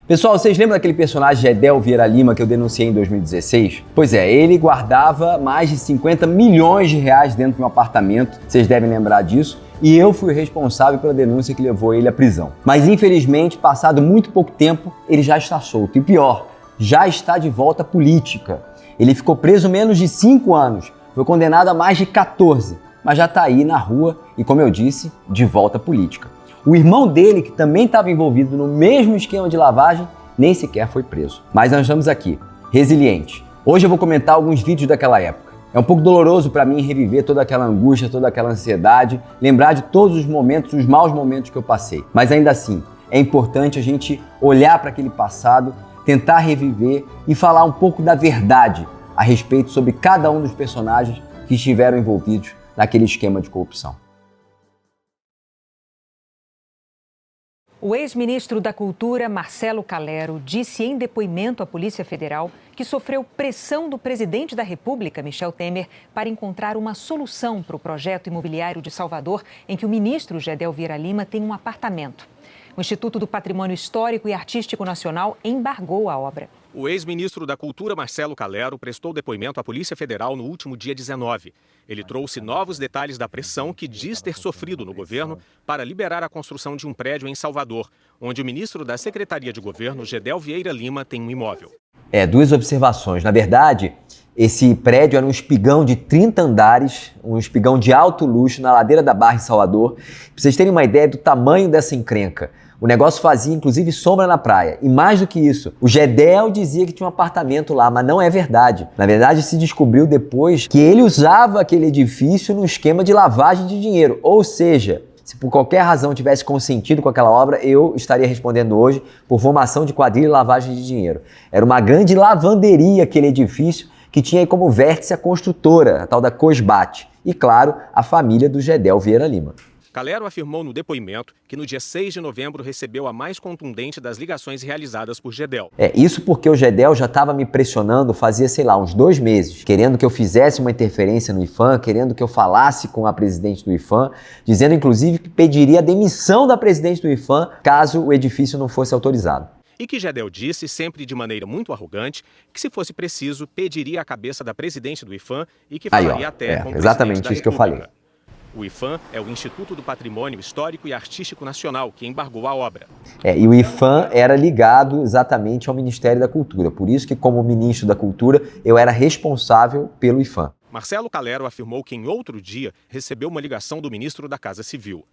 Pessoal, vocês lembram daquele personagem Gedel Vieira Lima que eu denunciei em 2016? Pois é, ele guardava mais de 50 milhões de reais dentro de um apartamento, vocês devem lembrar disso, e eu fui o responsável pela denúncia que levou ele à prisão. Mas infelizmente, passado muito pouco tempo, ele já está solto. E pior, já está de volta à política. Ele ficou preso menos de 5 anos, foi condenado a mais de 14, mas já está aí na rua e, como eu disse, de volta à política. O irmão dele, que também estava envolvido no mesmo esquema de lavagem, nem sequer foi preso. Mas nós estamos aqui, resiliente. Hoje eu vou comentar alguns vídeos daquela época. É um pouco doloroso para mim reviver toda aquela angústia, toda aquela ansiedade, lembrar de todos os momentos, os maus momentos que eu passei. Mas ainda assim, é importante a gente olhar para aquele passado, tentar reviver e falar um pouco da verdade a respeito sobre cada um dos personagens que estiveram envolvidos naquele esquema de corrupção. O ex-ministro da Cultura, Marcelo Calero, disse em depoimento à Polícia Federal que sofreu pressão do presidente da República, Michel Temer, para encontrar uma solução para o projeto imobiliário de Salvador, em que o ministro Gedel Vieira Lima tem um apartamento. O Instituto do Patrimônio Histórico e Artístico Nacional embargou a obra. O ex-ministro da Cultura, Marcelo Calero, prestou depoimento à Polícia Federal no último dia 19. Ele trouxe novos detalhes da pressão que diz ter sofrido no governo para liberar a construção de um prédio em Salvador, onde o ministro da Secretaria de Governo, Gedel Vieira Lima, tem um imóvel. Duas observações. Na verdade, esse prédio era um espigão de 30 andares, um espigão de alto luxo na ladeira da Barra em Salvador. Para vocês terem uma ideia do tamanho dessa encrenca. O negócio fazia, inclusive, sombra na praia. E mais do que isso, o Gedel dizia que tinha um apartamento lá, mas não é verdade. Na verdade, se descobriu depois que ele usava aquele edifício no esquema de lavagem de dinheiro. Ou seja, se por qualquer razão tivesse consentido com aquela obra, eu estaria respondendo hoje por formação de quadrilha e lavagem de dinheiro. Era uma grande lavanderia aquele edifício que tinha aí como vértice a construtora, a tal da Cosbat. E, claro, a família do Gedel Vieira Lima. Calero afirmou no depoimento que no dia 6 de novembro recebeu a mais contundente das ligações realizadas por Gedel. Isso porque o Gedel já estava me pressionando fazia, uns 2 meses, querendo que eu fizesse uma interferência no IPHAN, querendo que eu falasse com a presidente do IPHAN, dizendo inclusive que pediria a demissão da presidente do IPHAN caso o edifício não fosse autorizado. E que Gedel disse, sempre de maneira muito arrogante, que se fosse preciso, pediria a cabeça da presidente do IPHAN e que falaria até com o exatamente presidente isso que eu falei. O IPHAN é o Instituto do Patrimônio Histórico e Artístico Nacional, que embargou a obra. E o IPHAN era ligado exatamente ao Ministério da Cultura. Por isso que, como ministro da Cultura, eu era responsável pelo IPHAN. Marcelo Calero afirmou que, em outro dia, recebeu uma ligação do ministro da Casa Civil.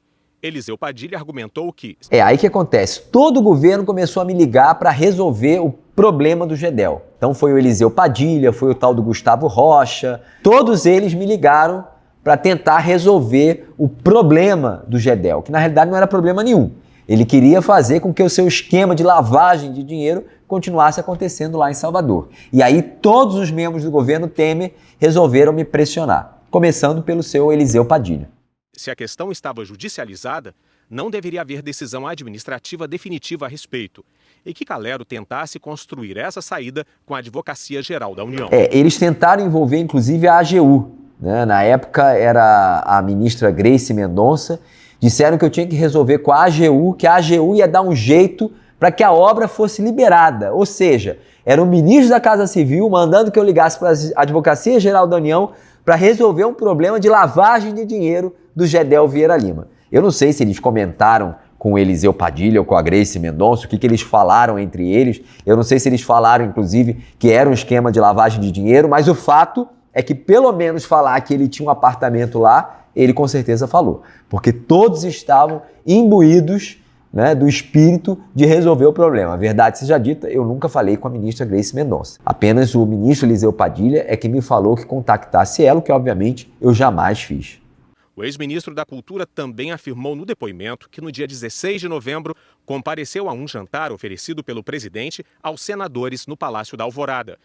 Eliseu Padilha argumentou que... Aí que acontece. Todo o governo começou a me ligar para resolver o problema do Gedel. Então foi o Eliseu Padilha, foi o tal do Gustavo Rocha. Todos eles me ligaram para tentar resolver o problema do Gedel, que na realidade não era problema nenhum. Ele queria fazer com que o seu esquema de lavagem de dinheiro continuasse acontecendo lá em Salvador. E aí todos os membros do governo Temer resolveram me pressionar, começando pelo seu Eliseu Padilha. Se a questão estava judicializada, não deveria haver decisão administrativa definitiva a respeito, e que Calero tentasse construir essa saída com a Advocacia Geral da União. Eles tentaram envolver inclusive a AGU. Na época era a ministra Grace Mendonça, disseram que eu tinha que resolver com a AGU, que a AGU ia dar um jeito para que a obra fosse liberada. Ou seja, era o ministro da Casa Civil mandando que eu ligasse para a Advocacia Geral da União para resolver um problema de lavagem de dinheiro do Gedel Vieira Lima. Eu não sei se eles comentaram com o Eliseu Padilha ou com a Grace Mendonça, o que eles falaram entre eles. Eu não sei se eles falaram, inclusive, que era um esquema de lavagem de dinheiro, mas o fato é que pelo menos falar que ele tinha um apartamento lá, ele com certeza falou. Porque todos estavam imbuídos, do espírito de resolver o problema. A verdade seja dita, eu nunca falei com a ministra Grace Mendonça. Apenas o ministro Eliseu Padilha é que me falou que contactasse ela, o que obviamente eu jamais fiz. O ex-ministro da Cultura também afirmou no depoimento que no dia 16 de novembro compareceu a um jantar oferecido pelo presidente aos senadores no Palácio da Alvorada.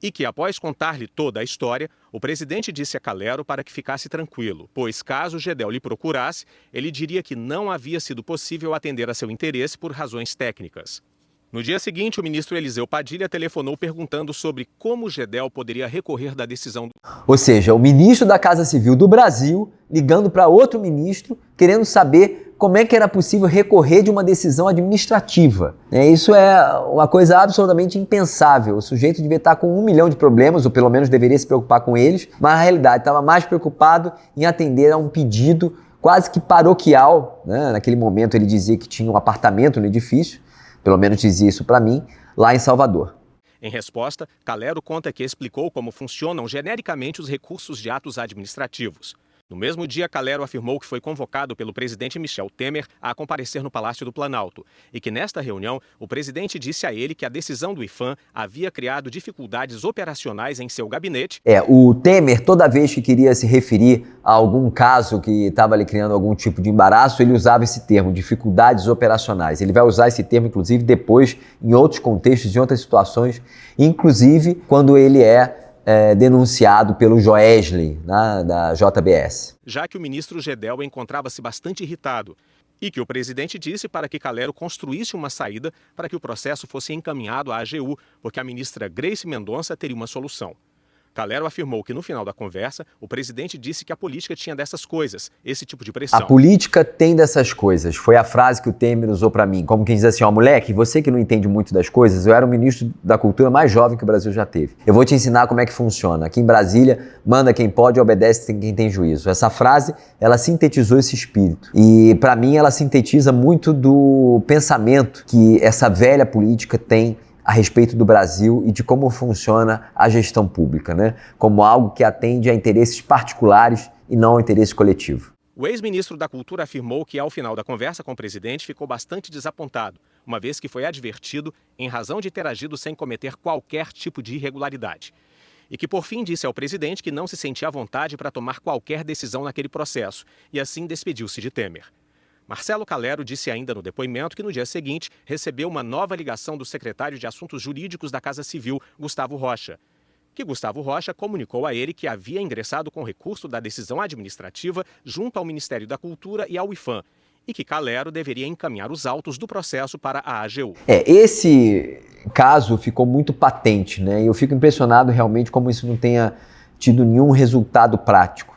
E que, após contar-lhe toda a história, o presidente disse a Calero para que ficasse tranquilo, pois caso Gedel lhe procurasse, ele diria que não havia sido possível atender a seu interesse por razões técnicas. No dia seguinte, o ministro Eliseu Padilha telefonou perguntando sobre como Gedel poderia recorrer da decisão. Ou seja, o ministro da Casa Civil do Brasil ligando para outro ministro, querendo saber como é que era possível recorrer de uma decisão administrativa. Isso é uma coisa absolutamente impensável. O sujeito devia estar com 1 milhão de problemas, ou pelo menos deveria se preocupar com eles, mas na realidade estava mais preocupado em atender a um pedido quase que paroquial, né? Naquele momento ele dizia que tinha um apartamento no edifício, pelo menos dizia isso para mim, lá em Salvador. Em resposta, Calero conta que explicou como funcionam genericamente os recursos de atos administrativos. No mesmo dia, Calero afirmou que foi convocado pelo presidente Michel Temer a comparecer no Palácio do Planalto e que nesta reunião o presidente disse a ele que a decisão do IPHAN havia criado dificuldades operacionais em seu gabinete. O Temer, toda vez que queria se referir a algum caso que estava ali criando algum tipo de embaraço, ele usava esse termo, dificuldades operacionais. Ele vai usar esse termo, inclusive, depois em outros contextos, em outras situações, inclusive quando ele é denunciado pelo Joesley, da JBS. Já que o ministro Gedel encontrava-se bastante irritado e que o presidente disse para que Calero construísse uma saída para que o processo fosse encaminhado à AGU, porque a ministra Grace Mendonça teria uma solução. Calero afirmou que no final da conversa, o presidente disse que a política tinha dessas coisas, esse tipo de pressão. A política tem dessas coisas. Foi a frase que o Temer usou para mim. Como quem diz assim, moleque, você que não entende muito das coisas, eu era o ministro da cultura mais jovem que o Brasil já teve. Eu vou te ensinar como é que funciona. Aqui em Brasília, manda quem pode, obedece quem tem juízo. Essa frase, ela sintetizou esse espírito. E para mim, ela sintetiza muito do pensamento que essa velha política tem a respeito do Brasil e de como funciona a gestão pública, né? Como algo que atende a interesses particulares e não ao interesse coletivo. O ex-ministro da Cultura afirmou que, ao final da conversa com o presidente, ficou bastante desapontado, uma vez que foi advertido em razão de ter agido sem cometer qualquer tipo de irregularidade. E que, por fim, disse ao presidente que não se sentia à vontade para tomar qualquer decisão naquele processo, e assim despediu-se de Temer. Marcelo Calero disse ainda no depoimento que no dia seguinte recebeu uma nova ligação do secretário de Assuntos Jurídicos da Casa Civil, Gustavo Rocha, que Gustavo Rocha comunicou a ele que havia ingressado com recurso da decisão administrativa junto ao Ministério da Cultura e ao IPHAN, e que Calero deveria encaminhar os autos do processo para a AGU. Esse caso ficou muito patente, né? E eu fico impressionado realmente como isso não tenha tido nenhum resultado prático.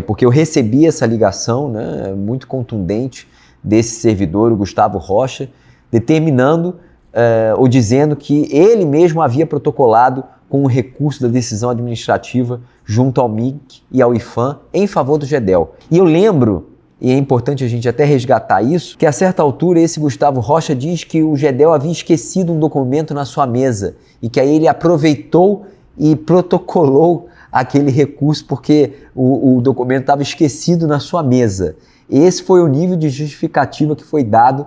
Porque eu recebi essa ligação, né, muito contundente desse servidor, o Gustavo Rocha, determinando ou dizendo que ele mesmo havia protocolado com o recurso da decisão administrativa junto ao MIC e ao IPHAN em favor do Gedel. E eu lembro, e é importante a gente até resgatar isso, que a certa altura esse Gustavo Rocha diz que o Gedel havia esquecido um documento na sua mesa e que aí ele aproveitou e protocolou aquele recurso porque o documento estava esquecido na sua mesa. Esse foi o nível de justificativa que foi dado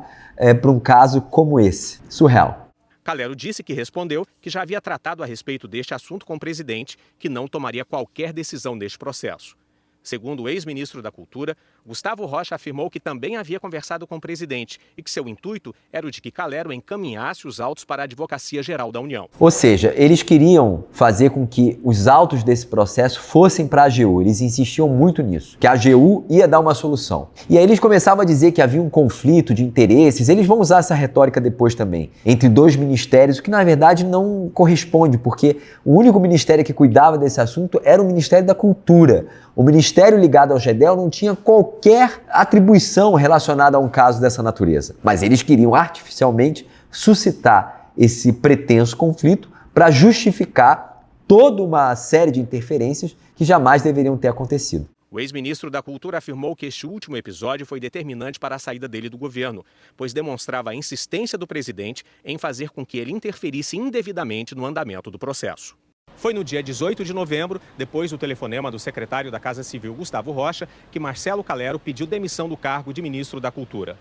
para um caso como esse. Surreal. Calero disse que respondeu que já havia tratado a respeito deste assunto com o presidente, que não tomaria qualquer decisão neste processo. Segundo o ex-ministro da Cultura, Gustavo Rocha afirmou que também havia conversado com o presidente e que seu intuito era o de que Calero encaminhasse os autos para a Advocacia Geral da União. Ou seja, eles queriam fazer com que os autos desse processo fossem para a AGU. Eles insistiam muito nisso, que a AGU ia dar uma solução. E aí eles começavam a dizer que havia um conflito de interesses. Eles vão usar essa retórica depois também, entre dois ministérios, o que na verdade não corresponde, porque o único ministério que cuidava desse assunto era o Ministério da Cultura. O ministério ligado ao Gedel não tinha qualquer atribuição relacionada a um caso dessa natureza. Mas eles queriam artificialmente suscitar esse pretenso conflito para justificar toda uma série de interferências que jamais deveriam ter acontecido. O ex-ministro da Cultura afirmou que este último episódio foi determinante para a saída dele do governo, pois demonstrava a insistência do presidente em fazer com que ele interferisse indevidamente no andamento do processo. Foi no dia 18 de novembro, depois do telefonema do secretário da Casa Civil, Gustavo Rocha, que Marcelo Calero pediu demissão do cargo de ministro da Cultura.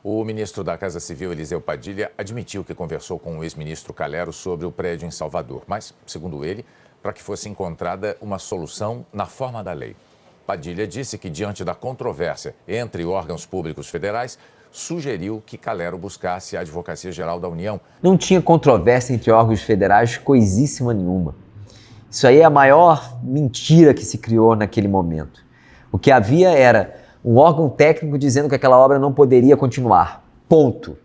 O ministro da Casa Civil, Eliseu Padilha, admitiu que conversou com o ex-ministro Calero sobre o prédio em Salvador, mas, segundo ele, para que fosse encontrada uma solução na forma da lei. Padilha disse que, diante da controvérsia entre órgãos públicos federais, sugeriu que Calero buscasse a Advocacia Geral da União. Não tinha controvérsia entre órgãos federais, coisíssima nenhuma. Isso aí é a maior mentira que se criou naquele momento. O que havia era um órgão técnico dizendo que aquela obra não poderia continuar. Ponto.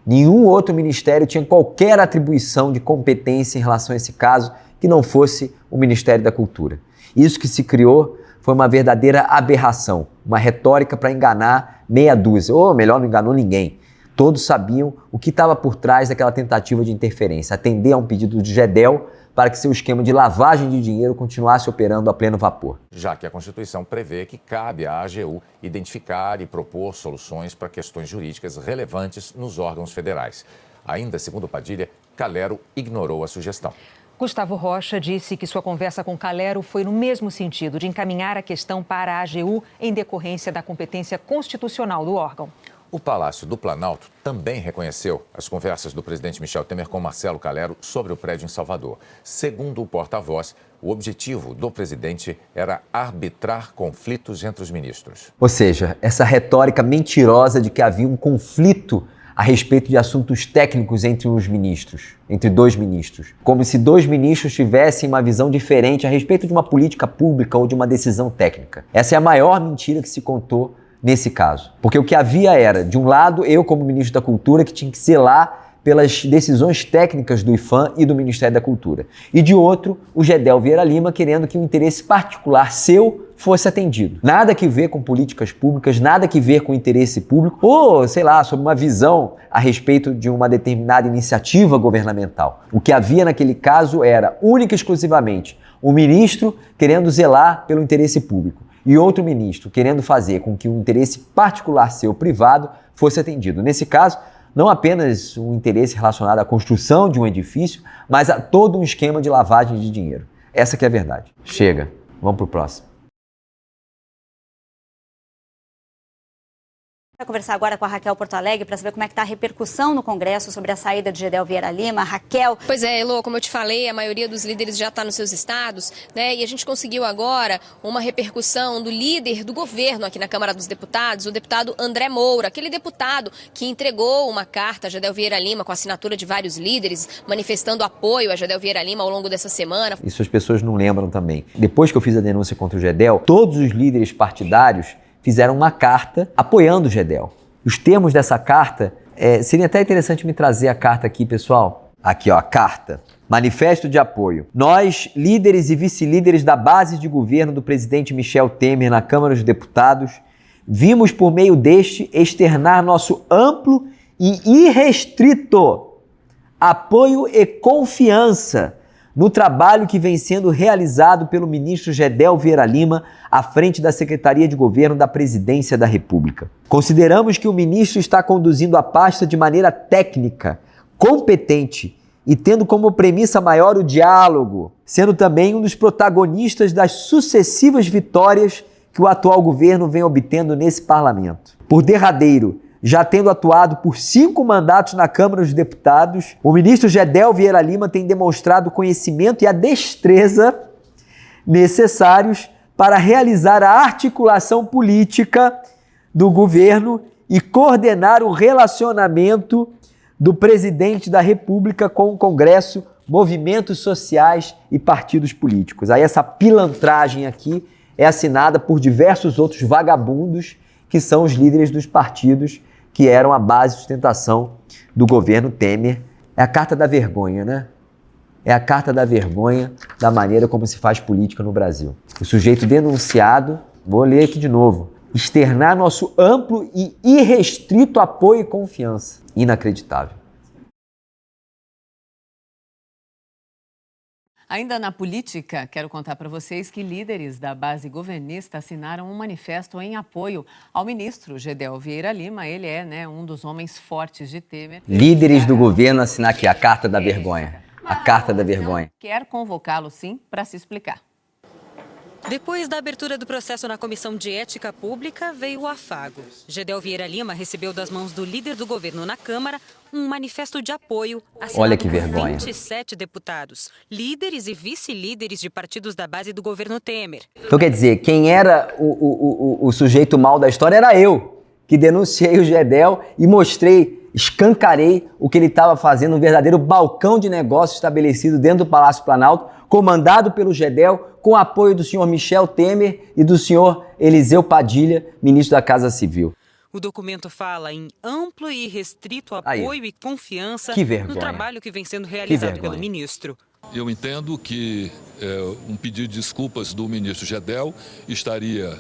Nenhum outro ministério tinha qualquer atribuição de competência em relação a esse caso que não fosse o Ministério da Cultura. Isso que se criou foi uma verdadeira aberração, uma retórica para enganar meia dúzia, ou melhor, não enganou ninguém. Todos sabiam o que estava por trás daquela tentativa de interferência, atender a um pedido de Gedel para que seu esquema de lavagem de dinheiro continuasse operando a pleno vapor. Já que a Constituição prevê que cabe à AGU identificar e propor soluções para questões jurídicas relevantes nos órgãos federais. Ainda segundo Padilha, Calero ignorou a sugestão. Gustavo Rocha disse que sua conversa com Calero foi no mesmo sentido, de encaminhar a questão para a AGU em decorrência da competência constitucional do órgão. O Palácio do Planalto também reconheceu as conversas do presidente Michel Temer com Marcelo Calero sobre o prédio em Salvador. Segundo o porta-voz, o objetivo do presidente era arbitrar conflitos entre os ministros. Ou seja, essa retórica mentirosa de que havia um conflito a respeito de assuntos técnicos entre os ministros, entre dois ministros. Como se dois ministros tivessem uma visão diferente a respeito de uma política pública ou de uma decisão técnica. Essa é a maior mentira que se contou nesse caso. Porque o que havia era, de um lado, eu como ministro da Cultura, que tinha que zelar pelas decisões técnicas do IPHAN e do Ministério da Cultura. E de outro, o Gedel Vieira Lima querendo que o interesse particular seu fosse atendido. Nada que ver com políticas públicas, nada que ver com interesse público, ou, sei lá, sobre uma visão a respeito de uma determinada iniciativa governamental. O que havia naquele caso era, única e exclusivamente, um ministro querendo zelar pelo interesse público e outro ministro querendo fazer com que o interesse particular seu privado fosse atendido. Nesse caso, não apenas um interesse relacionado à construção de um edifício, mas a todo um esquema de lavagem de dinheiro. Essa que é a verdade. Chega, vamos para o próximo. Vai conversar agora com a Raquel Porto Alegre para saber como é que está a repercussão no Congresso sobre a saída de Gedel Vieira Lima. Raquel. Pois é, Elô, como eu te falei, a maioria dos líderes já está nos seus estados, né? E a gente conseguiu agora uma repercussão do líder do governo aqui na Câmara dos Deputados, o deputado André Moura, aquele deputado que entregou uma carta a Gedel Vieira Lima com a assinatura de vários líderes, manifestando apoio a Gedel Vieira Lima ao longo dessa semana. Isso as pessoas não lembram também. Depois que eu fiz a denúncia contra o Gedel, todos os líderes partidários fizeram uma carta apoiando o Gedel. Os termos dessa carta, seria até interessante me trazer a carta aqui, pessoal. Aqui, ó, a carta. Manifesto de apoio. Nós, líderes e vice-líderes da base de governo do presidente Michel Temer na Câmara dos Deputados, vimos por meio deste externar nosso amplo e irrestrito apoio e confiança no trabalho que vem sendo realizado pelo ministro Gedel Vieira Lima à frente da Secretaria de Governo da Presidência da República. Consideramos que o ministro está conduzindo a pasta de maneira técnica, competente e tendo como premissa maior o diálogo, sendo também um dos protagonistas das sucessivas vitórias que o atual governo vem obtendo nesse parlamento. Por derradeiro, já tendo atuado por 5 mandatos na Câmara dos Deputados, o ministro Gedel Vieira Lima tem demonstrado o conhecimento e a destreza necessários para realizar a articulação política do governo e coordenar o relacionamento do presidente da República com o Congresso, movimentos sociais e partidos políticos. Aí essa pilantragem aqui é assinada por diversos outros vagabundos que são os líderes dos partidos que eram a base de sustentação do governo Temer. É a carta da vergonha, né? É a carta da vergonha da maneira como se faz política no Brasil. O sujeito denunciado, vou ler aqui de novo, externar nosso amplo e irrestrito apoio e confiança. Inacreditável. Ainda na política, quero contar para vocês que líderes da base governista assinaram um manifesto em apoio ao ministro Gedel Vieira Lima. Ele é, um dos homens fortes de Temer. Líderes do governo assinar aqui a carta da vergonha. A carta da vergonha. Quer convocá-lo, sim, para se explicar. Depois da abertura do processo na Comissão de Ética Pública, veio o afago. Gedel Vieira Lima recebeu das mãos do líder do governo na Câmara um manifesto de apoio assinado Olha que vergonha. por 27 deputados, líderes e vice-líderes de partidos da base do governo Temer. Então quer dizer, quem era o sujeito mal da história era eu, que denunciei o Gedel e mostrei, escancarei o que ele estava fazendo, um verdadeiro balcão de negócios estabelecido dentro do Palácio Planalto, comandado pelo Gedel, com apoio do senhor Michel Temer e do senhor Eliseu Padilha, ministro da Casa Civil. O documento fala em amplo e restrito apoio e confiança no trabalho que vem sendo realizado pelo ministro. Eu entendo que um pedido de desculpas do ministro Gedel estaria,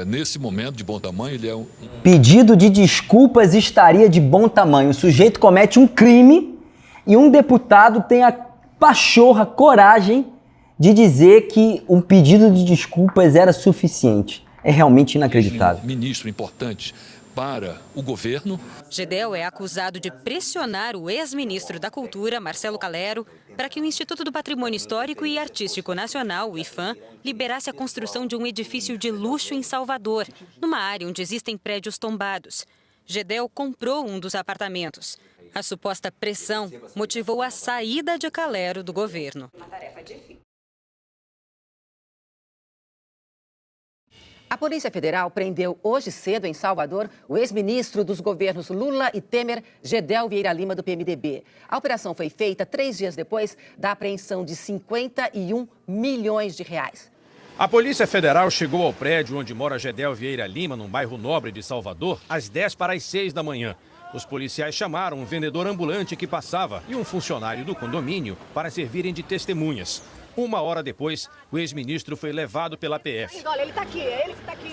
nesse momento, de bom tamanho. Pedido de desculpas estaria de bom tamanho. O sujeito comete um crime e um deputado tem a pachorra, coragem de dizer que um pedido de desculpas era suficiente. É realmente inacreditável. Ministro importante para o governo. Gedel é acusado de pressionar o ex-ministro da Cultura, Marcelo Calero, para que o Instituto do Patrimônio Histórico e Artístico Nacional, o IPHAN, liberasse a construção de um edifício de luxo em Salvador, numa área onde existem prédios tombados. Gedel comprou um dos apartamentos. A suposta pressão motivou a saída de Calero do governo. A Polícia Federal prendeu hoje cedo em Salvador o ex-ministro dos governos Lula e Temer, Gedel Vieira Lima, do PMDB. A operação foi feita 3 dias depois da apreensão de 51 milhões de reais. A Polícia Federal chegou ao prédio onde mora Gedel Vieira Lima, num bairro nobre de Salvador, às 10 para as 6 da manhã. Os policiais chamaram um vendedor ambulante que passava e um funcionário do condomínio para servirem de testemunhas. 1 hora depois, o ex-ministro foi levado pela PF. Olha, ele está aqui,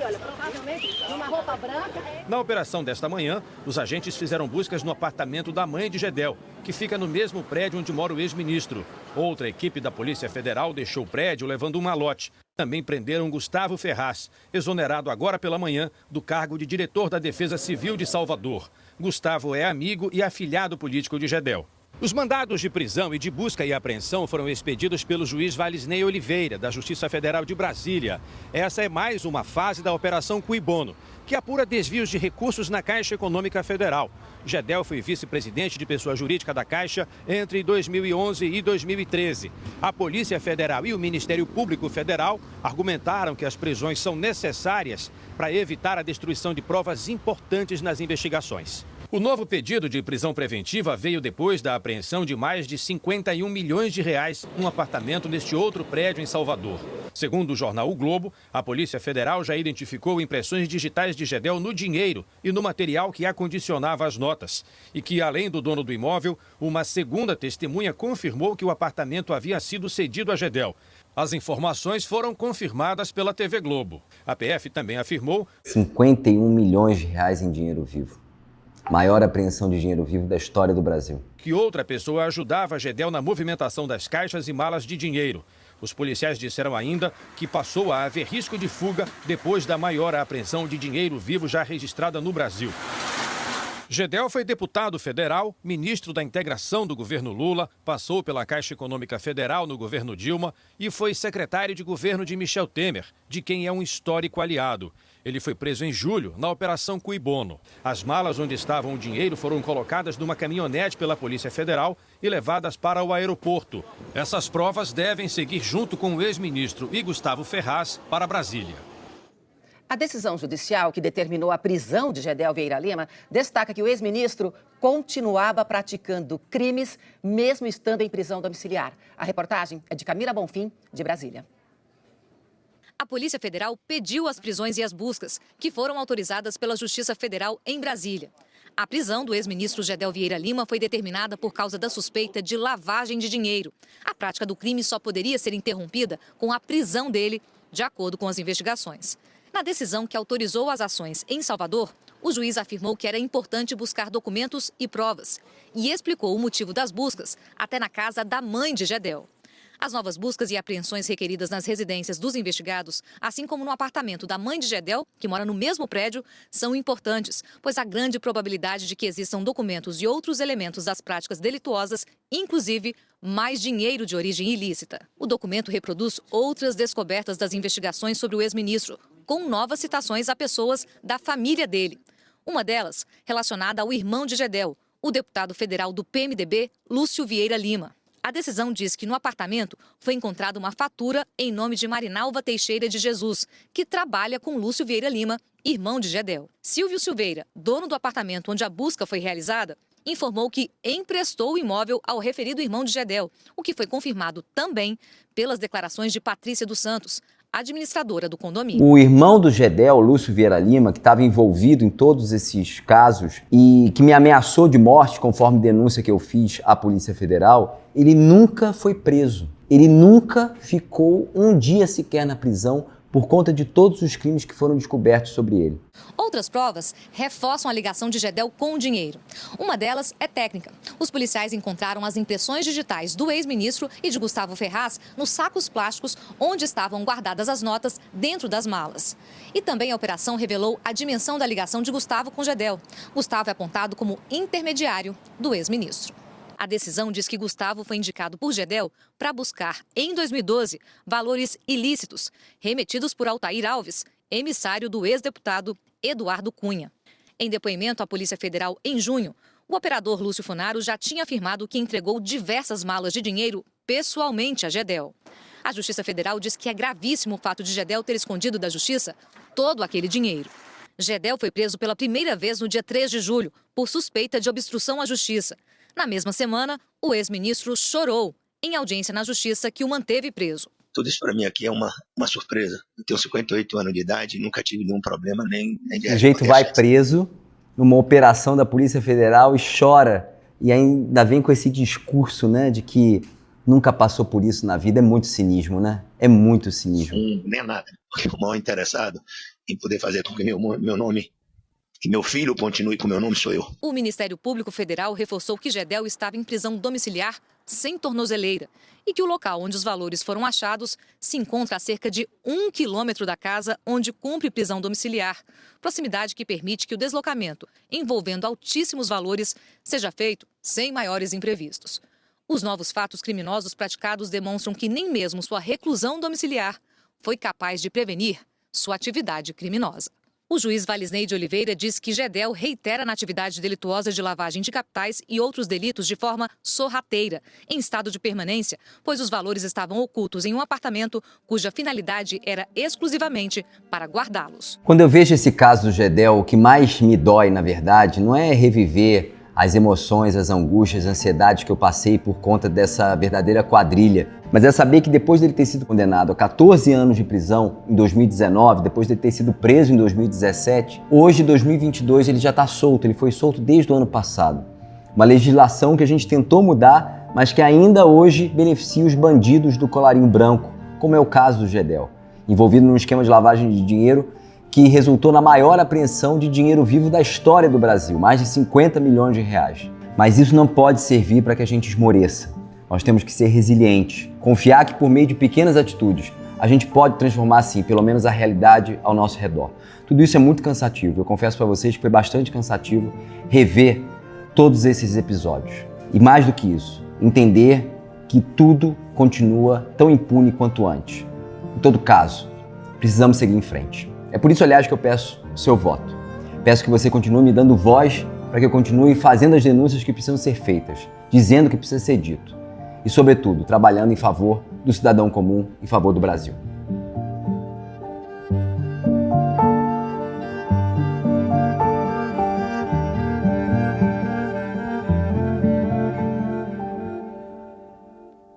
olha, provavelmente numa roupa branca. Na operação desta manhã, os agentes fizeram buscas no apartamento da mãe de Gedel, que fica no mesmo prédio onde mora o ex-ministro. Outra equipe da Polícia Federal deixou o prédio levando um malote. Também prenderam Gustavo Ferraz, exonerado agora pela manhã do cargo de diretor da Defesa Civil de Salvador. Gustavo é amigo e afilhado político de Gedel. Os mandados de prisão e de busca e apreensão foram expedidos pelo juiz Valisney Oliveira, da Justiça Federal de Brasília. Essa é mais uma fase da Operação Cui Bono, que apura desvios de recursos na Caixa Econômica Federal. Gedel foi vice-presidente de pessoa jurídica da Caixa entre 2011 e 2013. A Polícia Federal e o Ministério Público Federal argumentaram que as prisões são necessárias para evitar a destruição de provas importantes nas investigações. O novo pedido de prisão preventiva veio depois da apreensão de mais de 51 milhões de reais num apartamento neste outro prédio em Salvador. Segundo o jornal O Globo, a Polícia Federal já identificou impressões digitais de Gedel no dinheiro e no material que acondicionava as notas. E que, além do dono do imóvel, uma segunda testemunha confirmou que o apartamento havia sido cedido a Gedel. As informações foram confirmadas pela TV Globo. A PF também afirmou 51 milhões de reais em dinheiro vivo. Maior apreensão de dinheiro vivo da história do Brasil. Que outra pessoa ajudava Gedel na movimentação das caixas e malas de dinheiro. Os policiais disseram ainda que passou a haver risco de fuga depois da maior apreensão de dinheiro vivo já registrada no Brasil. Gedel foi deputado federal, ministro da integração do governo Lula, passou pela Caixa Econômica Federal no governo Dilma e foi secretário de governo de Michel Temer, de quem é um histórico aliado. Ele foi preso em julho na Operação Cui Bono. As malas onde estavam o dinheiro foram colocadas numa caminhonete pela Polícia Federal e levadas para o aeroporto. Essas provas devem seguir junto com o ex-ministro e Gustavo Ferraz para Brasília. A decisão judicial que determinou a prisão de Gedel Vieira Lima destaca que o ex-ministro continuava praticando crimes, mesmo estando em prisão domiciliar. A reportagem é de Camila Bonfim, de Brasília. A Polícia Federal pediu as prisões e as buscas, que foram autorizadas pela Justiça Federal em Brasília. A prisão do ex-ministro Gedel Vieira Lima foi determinada por causa da suspeita de lavagem de dinheiro. A prática do crime só poderia ser interrompida com a prisão dele, de acordo com as investigações. Na decisão que autorizou as ações em Salvador, o juiz afirmou que era importante buscar documentos e provas e explicou o motivo das buscas até na casa da mãe de Gedel. As novas buscas e apreensões requeridas nas residências dos investigados, assim como no apartamento da mãe de Gedel, que mora no mesmo prédio, são importantes, pois há grande probabilidade de que existam documentos e outros elementos das práticas delituosas, inclusive mais dinheiro de origem ilícita. O documento reproduz outras descobertas das investigações sobre o ex-ministro, com novas citações a pessoas da família dele. Uma delas relacionada ao irmão de Gedel, o deputado federal do PMDB, Lúcio Vieira Lima. A decisão diz que no apartamento foi encontrada uma fatura em nome de Marinalva Teixeira de Jesus, que trabalha com Lúcio Vieira Lima, irmão de Gedel. Silvio Silveira, dono do apartamento onde a busca foi realizada, informou que emprestou o imóvel ao referido irmão de Gedel, o que foi confirmado também pelas declarações de Patrícia dos Santos, administradora do condomínio. O irmão do Gedel, Lúcio Vieira Lima, que estava envolvido em todos esses casos e que me ameaçou de morte, conforme denúncia que eu fiz à Polícia Federal, ele nunca foi preso. Ele nunca ficou um dia sequer na prisão por conta de todos os crimes que foram descobertos sobre ele. Outras provas reforçam a ligação de Gedel com o dinheiro. Uma delas é técnica. Os policiais encontraram as impressões digitais do ex-ministro e de Gustavo Ferraz nos sacos plásticos onde estavam guardadas as notas dentro das malas. E também a operação revelou a dimensão da ligação de Gustavo com Gedel. Gustavo é apontado como intermediário do ex-ministro. A decisão diz que Gustavo foi indicado por Gedel para buscar, em 2012, valores ilícitos remetidos por Altair Alves, emissário do ex-deputado Eduardo Cunha. Em depoimento à Polícia Federal em junho, o operador Lúcio Funaro já tinha afirmado que entregou diversas malas de dinheiro pessoalmente a Gedel. A Justiça Federal diz que é gravíssimo o fato de Gedel ter escondido da Justiça todo aquele dinheiro. Gedel foi preso pela primeira vez no dia 3 de julho por suspeita de obstrução à Justiça. Na mesma semana, o ex-ministro chorou em audiência na Justiça que o manteve preso. Tudo isso para mim aqui é uma surpresa. Eu tenho 58 anos de idade e nunca tive nenhum problema, nem de... O sujeito vai preso numa operação da Polícia Federal e chora. E ainda vem com esse discurso, né, de que nunca passou por isso na vida. É muito cinismo, né? É muito cinismo. Nem nada. O mal interessado em poder fazer com que meu nome... que meu filho continue com meu nome sou eu. O Ministério Público Federal reforçou que Gedel estava em prisão domiciliar sem tornozeleira e que o local onde os valores foram achados se encontra a cerca de 1 quilômetro da casa onde cumpre prisão domiciliar, proximidade que permite que o deslocamento, envolvendo altíssimos valores, seja feito sem maiores imprevistos. Os novos fatos criminosos praticados demonstram que nem mesmo sua reclusão domiciliar foi capaz de prevenir sua atividade criminosa. O juiz Valisney de Oliveira diz que Gedel reitera na atividade delituosa de lavagem de capitais e outros delitos de forma sorrateira, em estado de permanência, pois os valores estavam ocultos em um apartamento cuja finalidade era exclusivamente para guardá-los. Quando eu vejo esse caso do Gedel, o que mais me dói, na verdade, não é reviver as emoções, as angústias, a ansiedade que eu passei por conta dessa verdadeira quadrilha, mas é saber que depois dele ter sido condenado a 14 anos de prisão em 2019, depois de ter sido preso em 2017, hoje, em 2022, ele já está solto, ele foi solto desde o ano passado. Uma legislação que a gente tentou mudar, mas que ainda hoje beneficia os bandidos do colarinho branco, como é o caso do Gedel, envolvido num esquema de lavagem de dinheiro que resultou na maior apreensão de dinheiro vivo da história do Brasil, mais de 50 milhões de reais. Mas isso não pode servir para que a gente esmoreça. Nós temos que ser resilientes, confiar que por meio de pequenas atitudes a gente pode transformar, sim, pelo menos a realidade ao nosso redor. Tudo isso é muito cansativo. Eu confesso para vocês que foi bastante cansativo rever todos esses episódios. E mais do que isso, entender que tudo continua tão impune quanto antes. Em todo caso, precisamos seguir em frente. É por isso, aliás, que eu peço o seu voto. Peço que você continue me dando voz para que eu continue fazendo as denúncias que precisam ser feitas, dizendo o que precisa ser dito e, sobretudo, trabalhando em favor do cidadão comum, em favor do Brasil.